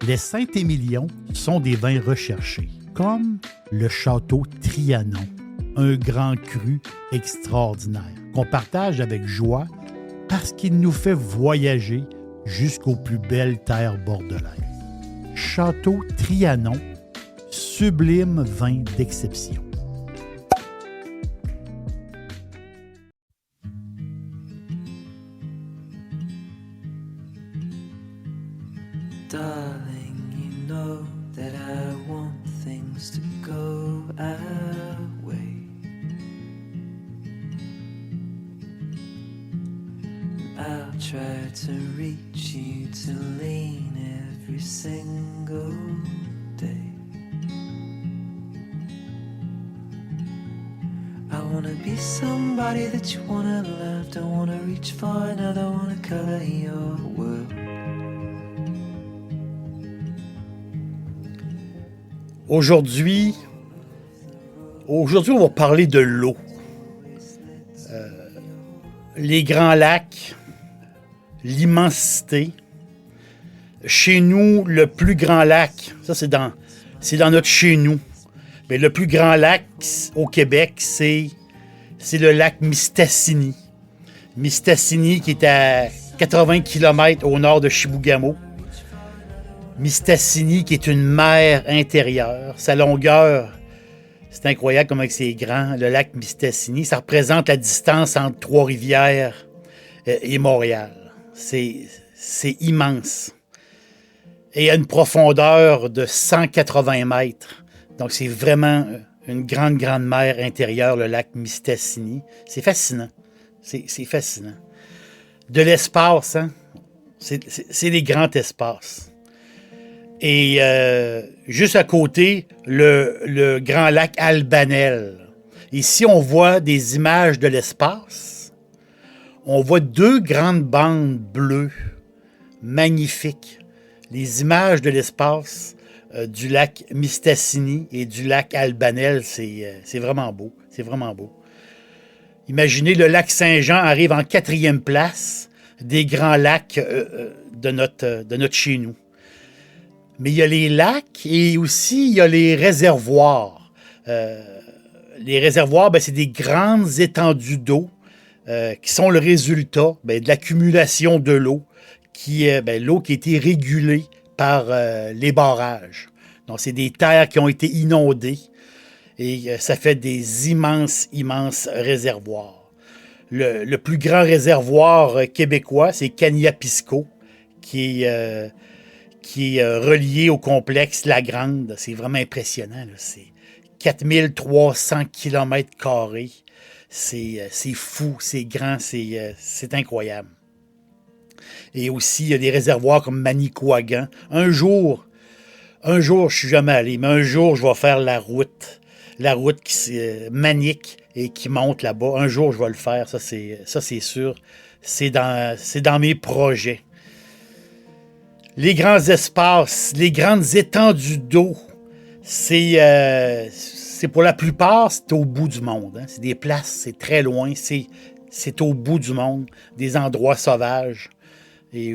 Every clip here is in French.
Les Saint-Émilion sont des vins recherchés, comme le Château Trianon, un grand cru extraordinaire qu'on partage avec joie parce qu'il nous fait voyager jusqu'aux plus belles terres bordelaises. Château Trianon, sublime vin d'exception. Darling, you know that I want things to go our way. I'll try to reach you to lean every single day. I wanna be somebody that you wanna love. Don't wanna reach far, another wanna color your world. Aujourd'hui, on va parler de l'eau. Les grands lacs, l'immensité. Chez nous, le plus grand lac, ça c'est dans notre chez nous. Mais le plus grand lac au Québec, c'est le lac Mistassini. Mistassini qui est à 80 km au nord de Chibougamau. Mistassini, qui est une mer intérieure. Sa longueur, c'est incroyable comment c'est grand, le lac Mistassini. Ça représente la distance entre Trois-Rivières et Montréal. C'est immense. Et à une profondeur de 180 mètres. Donc, c'est vraiment une grande, grande mer intérieure, le lac Mistassini. C'est fascinant. C'est fascinant. De l'espace, hein? C'est des grands espaces. Et juste à côté, le grand lac Albanel. Ici, on voit des images de l'espace. On voit deux grandes bandes bleues, magnifiques. Les images de l'espace du lac Mistassini et du lac Albanel, c'est vraiment beau. C'est vraiment beau. Imaginez, le lac Saint-Jean arrive en 4e place des grands lacs de notre chez nous. Mais il y a les lacs et aussi il y a les réservoirs. Les réservoirs, c'est des grandes étendues d'eau qui sont le résultat de l'accumulation de l'eau, l'eau qui a été régulée par les barrages. Donc, c'est des terres qui ont été inondées et ça fait des immenses, immenses réservoirs. Le plus grand réservoir québécois, c'est Kaniapisco, qui est relié au complexe La Grande. C'est vraiment impressionnant, là. C'est 4300 km². C'est fou, c'est grand, c'est incroyable. Et aussi, il y a des réservoirs comme Manicouagan. Un jour, je ne suis jamais allé, mais un jour, je vais faire la route qui Manic et qui monte là-bas. Un jour, je vais le faire, ça c'est sûr. C'est dans mes projets. Les grands espaces, les grandes étendues d'eau, c'est pour la plupart, c'est au bout du monde. Hein. C'est des places, c'est très loin, c'est au bout du monde, des endroits sauvages. Et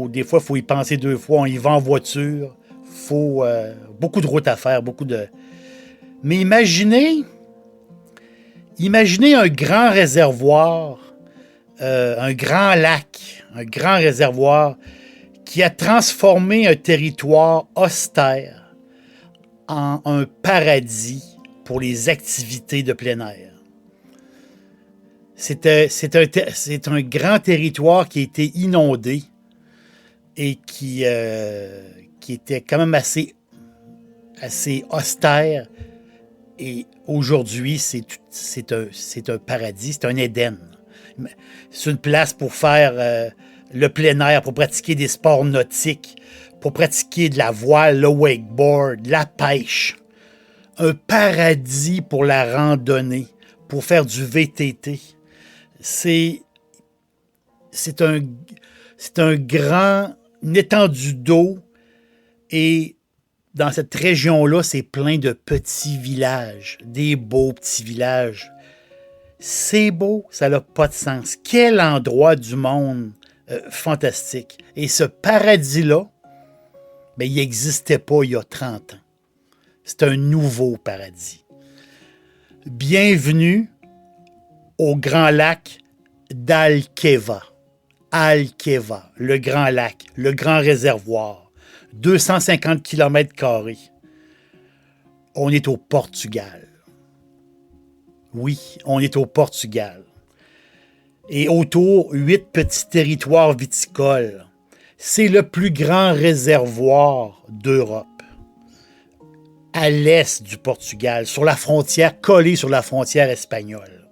des fois, il faut y penser 2 fois. On y va en voiture. Il faut beaucoup de routes à faire, Mais imaginez un grand réservoir, un grand lac, un grand réservoir qui a transformé un territoire austère en un paradis pour les activités de plein air. C'est un grand territoire qui a été inondé et qui était quand même assez austère. Et aujourd'hui, c'est un paradis, c'est un Éden. C'est une place pour faire le plein air, pour pratiquer des sports nautiques, pour pratiquer de la voile, le wakeboard, la pêche. Un paradis pour la randonnée, pour faire du VTT. C'est une étendue d'eau et dans cette région-là, c'est plein de petits villages, des beaux petits villages. C'est beau, ça n'a pas de sens. Quel endroit du monde fantastique. Et ce paradis-là, mais il n'existait pas il y a 30 ans. C'est un nouveau paradis. Bienvenue au grand lac d'Alqueva. Alqueva, le grand lac, le grand réservoir. 250 km². On est au Portugal. Oui, on est au Portugal. Et autour, 8 petits territoires viticoles. C'est le plus grand réservoir d'Europe. À l'est du Portugal, sur la frontière, collé sur la frontière espagnole.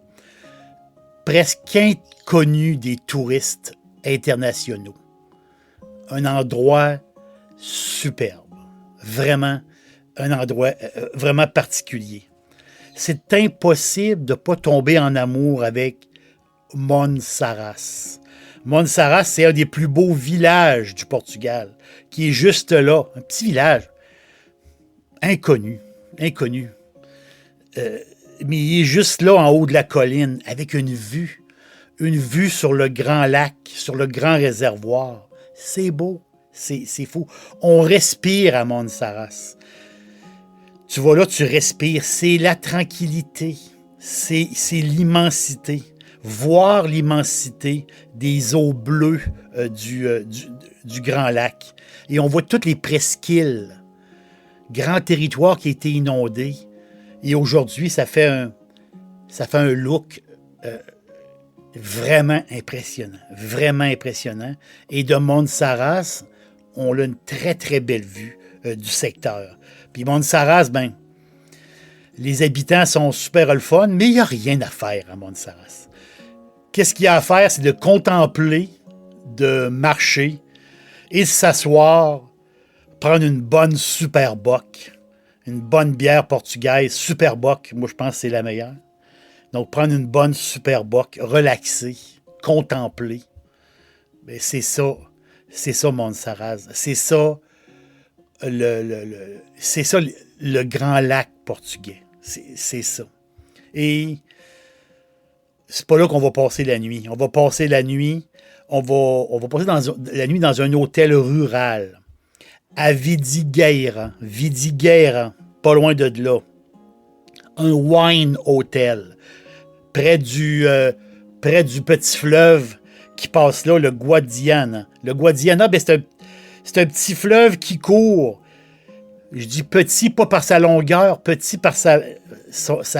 Presque inconnu des touristes internationaux. Un endroit superbe. Vraiment, un endroit vraiment particulier. C'est impossible de ne pas tomber en amour avec Monsaraz. Monsaraz, c'est un des plus beaux villages du Portugal, qui est juste là, un petit village inconnu. Mais il est juste là en haut de la colline, avec une vue sur le grand lac, sur le grand réservoir. C'est beau, c'est fou. On respire à Monsaraz. Tu vois là, tu respires, c'est la tranquillité, c'est l'immensité. Voir l'immensité des eaux bleues du Grand Lac. Et on voit toutes les presqu'îles, grand territoire qui a été inondé. Et aujourd'hui, ça fait un look vraiment impressionnant. Et de Monsaraz, on a une très, très belle vue du secteur. Puis Monsaraz, ben, les habitants sont super le fun, mais il n'y a rien à faire à Monsaraz. Qu'est-ce qu'il y a à faire? C'est de contempler, de marcher et de s'asseoir, prendre une bonne super bock, une bonne bière portugaise, super bock, moi je pense que c'est la meilleure. Donc prendre une bonne super bock, relaxer, contempler. Ben, c'est ça Monsaraz. C'est ça le grand lac portugais. C'est ça. Et c'est pas là qu'on va passer la nuit. On va passer la nuit la nuit dans un hôtel rural à Vidigueira, pas loin de là. Un wine hotel près du petit fleuve qui passe là, le Guadiana. Le Guadiana, ben, c'est un petit fleuve qui court. Je dis petit, pas par sa longueur, petit par sa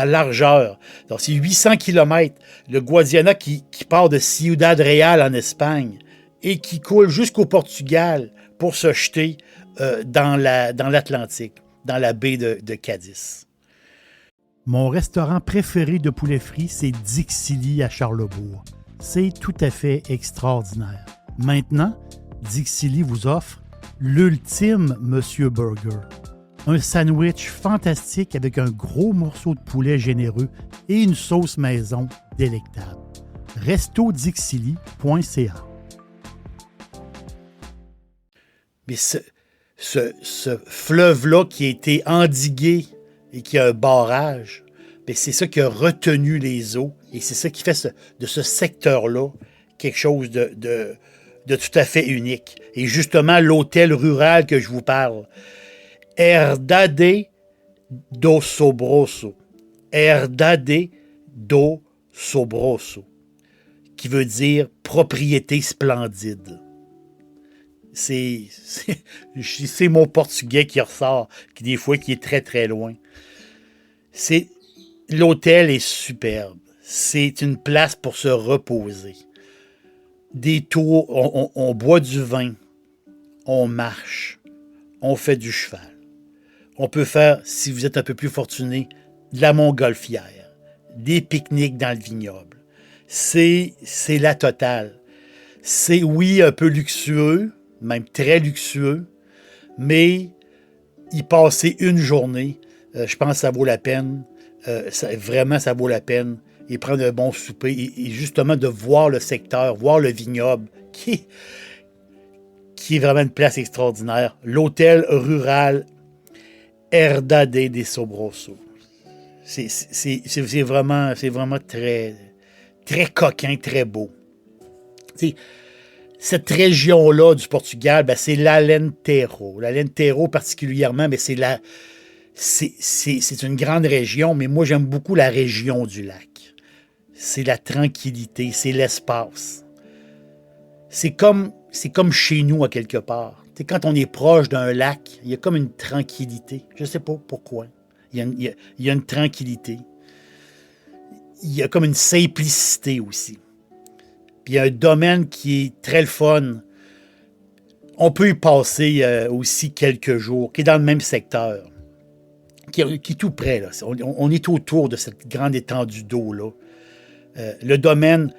largeur. Donc, c'est 800 km. Le Guadiana qui part de Ciudad Real en Espagne et qui coule jusqu'au Portugal pour se jeter dans l'Atlantique, dans la baie de Cadiz. Mon restaurant préféré de poulet frit, c'est Dixili à Charlebourg. C'est tout à fait extraordinaire. Maintenant, Dixili vous offre l'ultime Monsieur Burger. Un sandwich fantastique avec un gros morceau de poulet généreux et une sauce maison délectable. restodixili.ca. Mais ce fleuve-là qui a été endigué et qui a un barrage, bien, c'est ça qui a retenu les eaux et c'est ça qui fait de ce secteur-là quelque chose de tout à fait unique. Et justement, l'hôtel rural que je vous parle, Herdade do Sobroso. Herdade do Sobroso, qui veut dire propriété splendide. C'est mon portugais qui ressort, qui des fois qui est très très loin. L'hôtel est superbe. C'est une place pour se reposer. Des tours, on boit du vin, on marche, on fait du cheval. On peut faire, si vous êtes un peu plus fortuné, de la montgolfière, des pique-niques dans le vignoble. C'est la totale. C'est, oui, un peu luxueux, même très luxueux, mais y passer une journée, je pense que ça vaut la peine. Vraiment, ça vaut la peine. Et prendre un bon souper et justement de voir le secteur, voir le vignoble, qui est vraiment une place extraordinaire. L'hôtel rural Herdade de Sobroso. C'est vraiment très, très coquin, très beau. T'sais, cette région-là du Portugal, ben, c'est l'Alentejo. L'Alentejo particulièrement, mais c'est une grande région, mais moi, j'aime beaucoup la région du lac. C'est la tranquillité, c'est l'espace. C'est comme chez nous, à quelque part. Tu sais, quand on est proche d'un lac, il y a comme une tranquillité. Je ne sais pas pourquoi. Il y a une tranquillité. Il y a comme une simplicité aussi. Puis il y a un domaine qui est très le fun. On peut y passer aussi quelques jours, qui est dans le même secteur, qui est tout près. Là. On est autour de cette grande étendue d'eau-là. Le domaine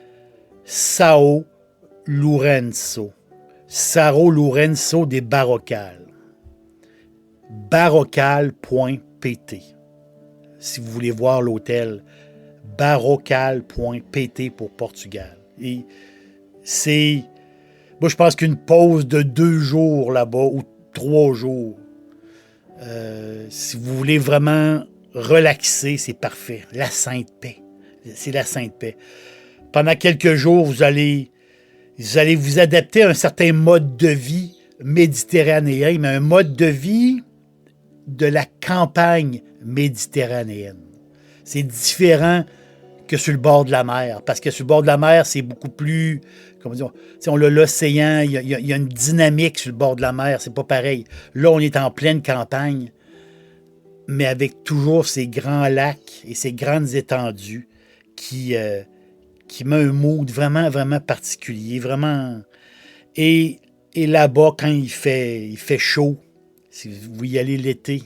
São Lourenço. São Lourenço des Barrocal. Barrocal.pt. Si vous voulez voir l'hôtel, barrocal.pt pour Portugal. Et c'est... Moi, je pense qu'une pause de 2 jours là-bas ou 3 jours, si vous voulez vraiment relaxer, c'est parfait. La Sainte Paix. C'est la Sainte Paix. Pendant quelques jours, vous allez vous adapter à un certain mode de vie méditerranéen, mais un mode de vie de la campagne méditerranéenne. C'est différent que sur le bord de la mer, parce que sur le bord de la mer, c'est beaucoup plus, comment dire, on a l'océan, il y a une dynamique sur le bord de la mer, c'est pas pareil. Là, on est en pleine campagne, mais avec toujours ces grands lacs et ces grandes étendues qui met un mood vraiment, vraiment particulier, vraiment. Et là-bas, quand il fait chaud, si vous y allez l'été,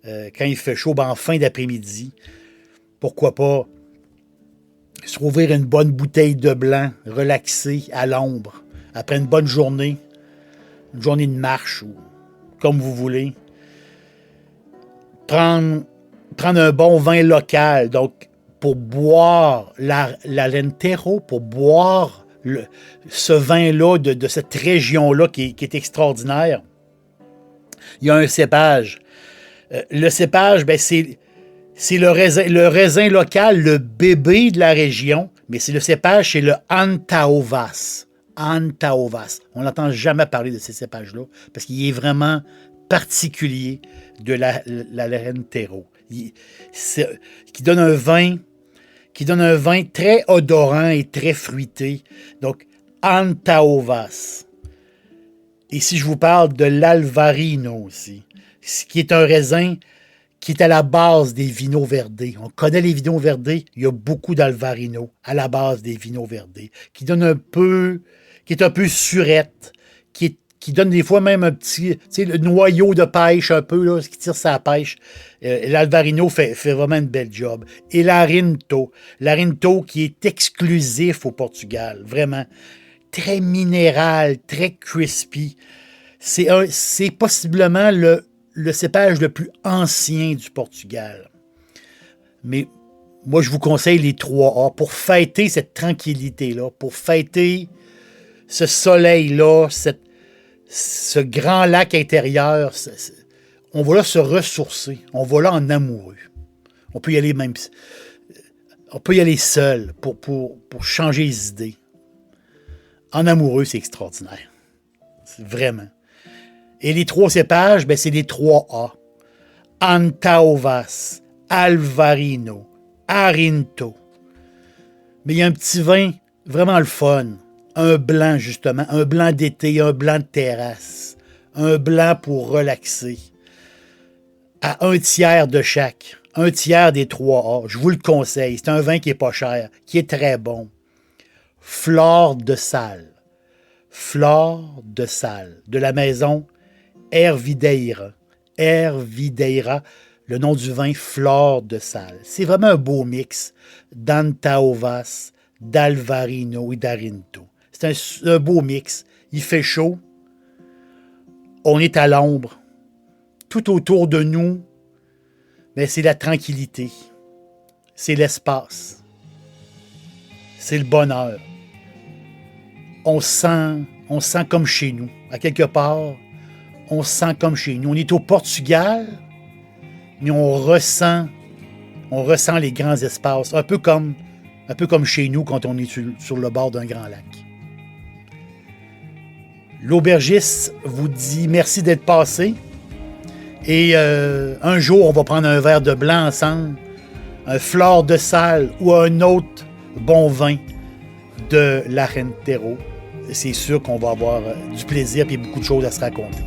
quand il fait chaud, en fin d'après-midi, pourquoi pas se rouvrir une bonne bouteille de blanc, relaxer à l'ombre, après une bonne journée, une journée de marche, ou comme vous voulez. Prendre un bon vin local, donc pour boire l'Alentejo, pour boire ce vin-là de cette région-là qui est extraordinaire. Il y a un cépage. Le cépage, ben c'est le raisin local, le bébé de la région, mais c'est le cépage, c'est le Antaovas. Antaovas. On n'entend jamais parler de ces cépages-là parce qu'il est vraiment particulier de l'Alentejo. Qui donne un vin très odorant et très fruité. Donc, Antaovas. Et si je vous parle de l'Alvarino aussi, qui est un raisin qui est à la base des Vinho Verde. On connaît les Vinho Verde, il y a beaucoup d'Alvarino à la base des Vinho Verde, qui est un peu surette, qui donne des fois même un petit, le noyau de pêche un peu, là, qui tire sa pêche. L'Alvarino fait vraiment une belle job. Et l'Arinto qui est exclusif au Portugal, vraiment très minéral, très crispy. C'est possiblement le cépage le plus ancien du Portugal. Mais moi, je vous conseille les 3A pour fêter cette tranquillité-là, pour fêter ce soleil-là, ce grand lac intérieur. On va là se ressourcer. On va là en amoureux. On peut y aller même... On peut y aller seul pour changer les idées. En amoureux, c'est extraordinaire. C'est vraiment... Et les 3 cépages, ben c'est les 3A. Antaovas, Alvarino, Arinto. Mais il y a un petit vin vraiment le fun. Un blanc, justement. Un blanc d'été, un blanc de terrasse. Un blanc pour relaxer. À 1/3 de chaque. 1/3 des 3A. Je vous le conseille. C'est un vin qui n'est pas cher, qui est très bon. Flore de Sal. Flore de Sal. De la maison Hervideira. Hervideira, le nom du vin Flore de Sal. C'est vraiment un beau mix d'Antaovas, d'Alvarino et d'Arinto. C'est un beau mix. Il fait chaud. On est à l'ombre. Tout autour de nous, ben, c'est la tranquillité. C'est l'espace. C'est le bonheur. On se sent comme chez nous. À quelque part, on se sent comme chez nous. On est au Portugal, mais on ressent les grands espaces, un peu comme chez nous quand on est sur le bord d'un grand lac. L'aubergiste vous dit merci d'être passé. Et un jour, on va prendre un verre de blanc ensemble, un flore de salle ou un autre bon vin de l'Argentero. C'est sûr qu'on va avoir du plaisir et beaucoup de choses à se raconter.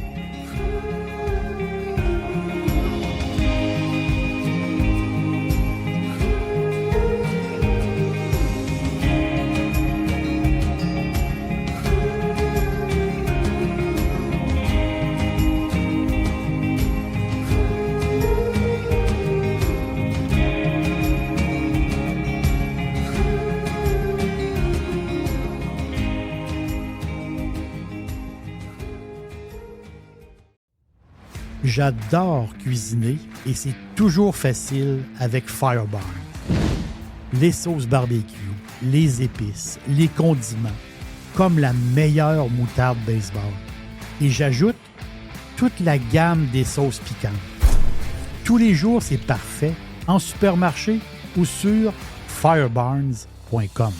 J'adore cuisiner et c'est toujours facile avec Firebarn. Les sauces barbecue, les épices, les condiments, comme la meilleure moutarde baseball. Et j'ajoute toute la gamme des sauces piquantes. Tous les jours, c'est parfait en supermarché ou sur firebarns.com.